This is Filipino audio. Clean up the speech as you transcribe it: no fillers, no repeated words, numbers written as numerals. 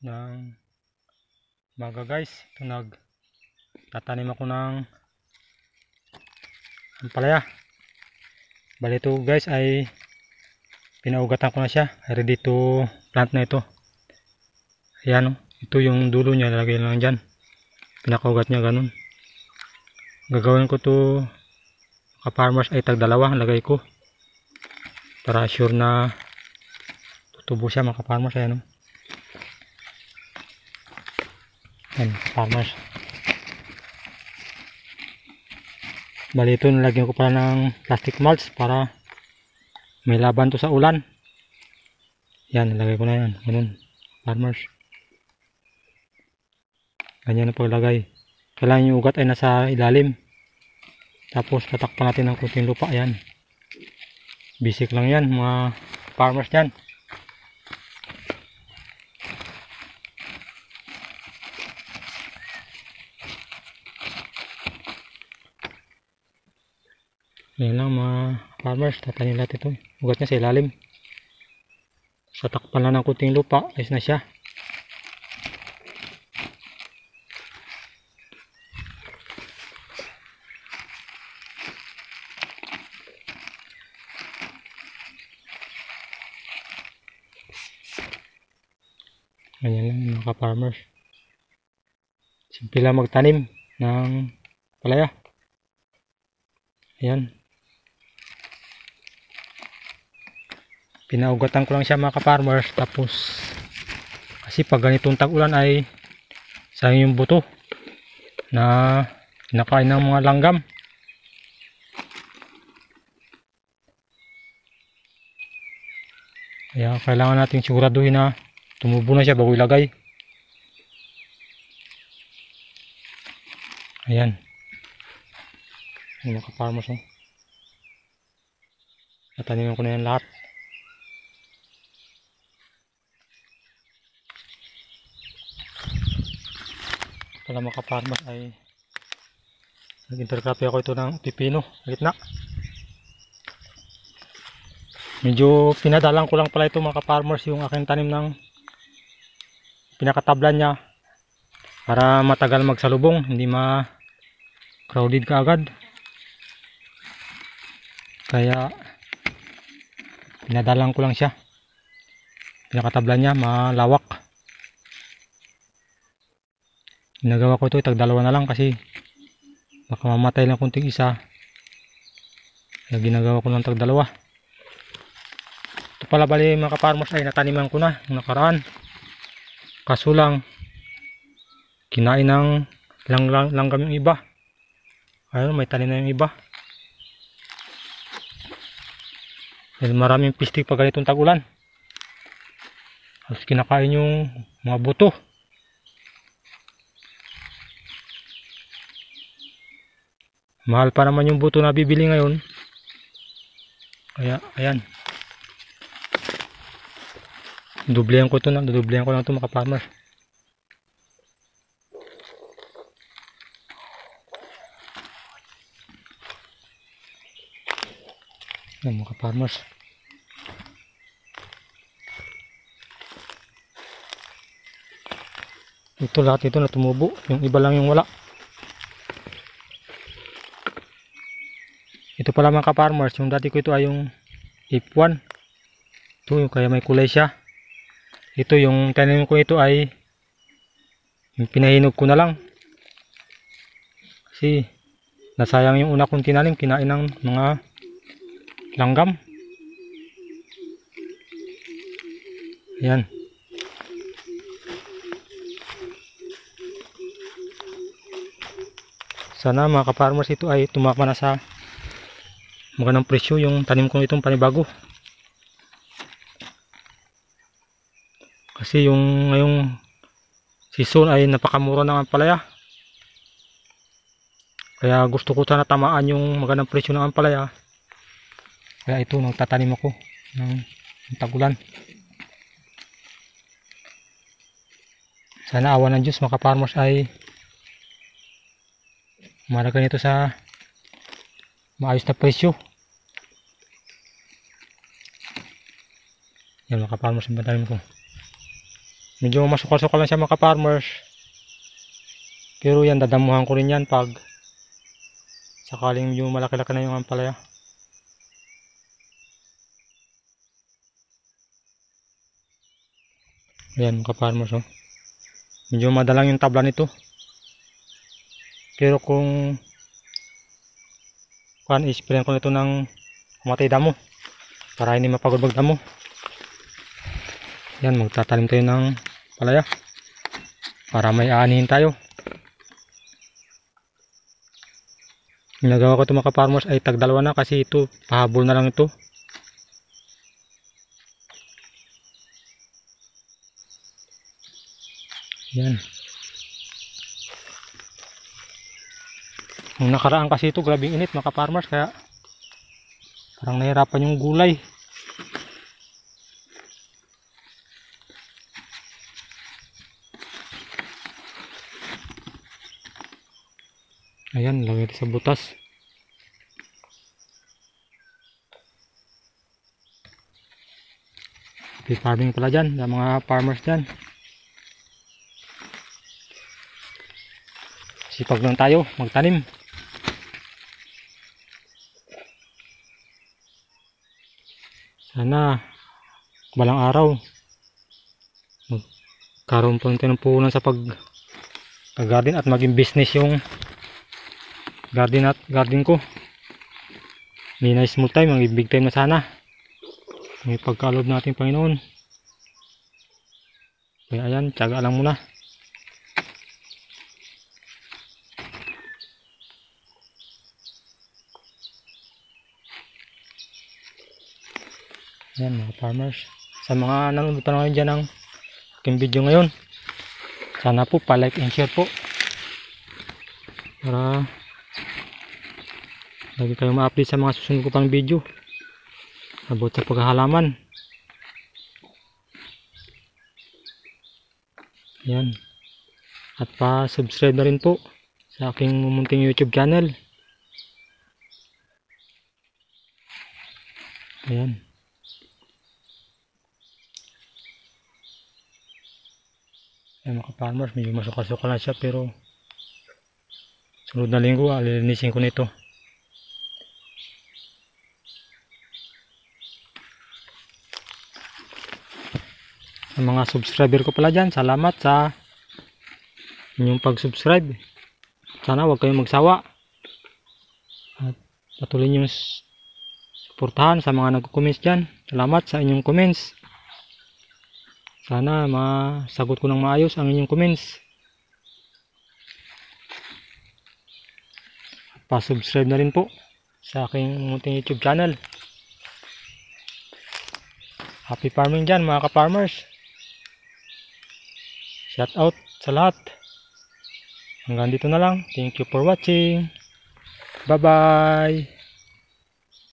ng umaga guys. Ito tatanim ako ng ampalaya. Bali ito guys ay pinaugatan ko na siya, ready to plant na ito. Ayan o, ito yung dulo niya, lalagay lang dyan, pinakaugat niya ganun. Gagawin ko to ka-farmers ay tag-dalawa lagay ko para sure na tutubo siya mga ka-farmers. Ayan o, ayan ka-farmers. Bali ito nilagyan ko pala ng plastic mulch para may laban to sa ulan. Yan, nilagay ko na yan, ganun farmers. Ganyan ang paglagay. Kailangan yung ugat ay nasa ilalim. Tapos tatakpan natin ng kunting lupa. Yan, basic lang yan mga farmers yan. Yan lang mga farmers, tatanim natin ito. Ugat niya sa ilalim. Sa takpan lang ng kunting lupa, ayos na siya. Ganyan lang mga farmers. Simple lang magtanim ng palaya. Ayan. Pinaugatan ko lang siya mga ka-farmers. Tapos kasi pag ganitong tag-ulan ay sayang yung buto na kinakain ng mga langgam. Kaya kailangan natin siguraduhin na tumubo na siya bago ilagay. Ayan. Ayan mga ka-farmers oh. Nataniman ko na yan lahat. Pala mga ka-farmers ay nag-intercrop ako ito ng pipino sa gitna. Medyo pinadalang ko lang pala ito mga ka-farmers yung aking tanim ng pinakatablan niya para matagal magsalubong, hindi ma-crowded kaagad. Kaya pinadalang ko lang siya. Pinakatablan niya malawak. Ginagawa ko ito tag-dalawa na lang kasi baka mamatay lang kunting isa. Kaya ginagawa ko lang tag-dalawa. Ito pala bali mga ka-farmers ay nataniman ko na yung nakaraan. Kaso lang kinain ng langgam yung iba. Ayun, may tanim na yung iba. Dahil maraming pistik pag ganitong tag-ulan. Tapos kinakain yung mga buto. Mahal pa naman yung buto na bibili ngayon. Kaya ayan, dublehan ko ito na, dudublehan ko lang ito mga farmer. Ayan mga farmers. Ito lahat ito na tumubo, yung iba lang yung wala. Ito pala mga ka-farmers, yung dati ko ito ay yung F1. Ito yung kaya may kulay siya. Ito yung tanim ko ito ay yung pinahinog ko na lang. Kasi nasayang yung una kong tinanim, kinain ng mga langgam. Ayan. Sana mga ka-farmers ito ay tumama na sa magandang presyo yung tanim ko itong panibago. Kasi yung ngayong season ay napakamura ng ampalaya. Kaya gusto ko sana tamaan yung magandang presyo ng ampalaya. Kaya ito nagtatanim ako ng tag-ulan. Sana awan ng Diyos mga ka-farmers ay malagay nito sa maayos na presyo. Yan mga ka-farmers yung tanim ko. Medyo masukal-sukal lang siya mga farmers. Pero yan, dadamuhan ko rin yan pag sakaling medyo malaki-laki na yung ampalaya. Ayan mga farmers, oh. Medyo madalang yung tabla nito. Pero kung isprayan ko nito ng kumatay damo para hindi mapagod magdamo. Yan, magtatanim tayo ng palaya para may aanihin tayo. Ginagawa ko ito mga farmers ay tagdalawa na kasi ito pahabol na lang ito. Yan. Nung nakaraan kasi ito grabing init mga farmers, kaya parang nahirapan yung gulay. Ayan, lagay ito sa butas. Happy farming pala dyan, sa mga farmers dyan. Sipag lang tayo magtanim. Sana balang araw magkaroon po tayo ng puhunan sa pag-garden at maging business yung garden ko. Hindi na small time, ang big time na sana. May pagkalob natin Panginoon. Kaya ayan, tiyaga lang muna. Ayan mga farmers, sa mga nanonood pa ngayon dyan ng aking video ngayon, sana po pa-like and share po para lagi kayong ma-update sa mga susunod ko pang video about sa paghahalaman. Ayan, at pa-subscribe na rin po sa aking mumunting YouTube channel. Ayan. Ayan mga farmers, medyo masukal-sukal na siya, pero sunod na linggo alilinisin ko nito. Sa mga subscriber ko pala dyan, salamat sa inyong pag-subscribe. Sana huwag kayong magsawa at patuloy nyo suportahan sa mga nagko-comments dyan. Salamat sa inyong comments. Sana masagot ko ng maayos ang inyong comments. Pa-subscribe na rin po sa aking munting YouTube channel. Happy farming dyan mga ka-farmers. Shout out sa lahat. Hanggang dito na lang. Thank you for watching. Bye bye.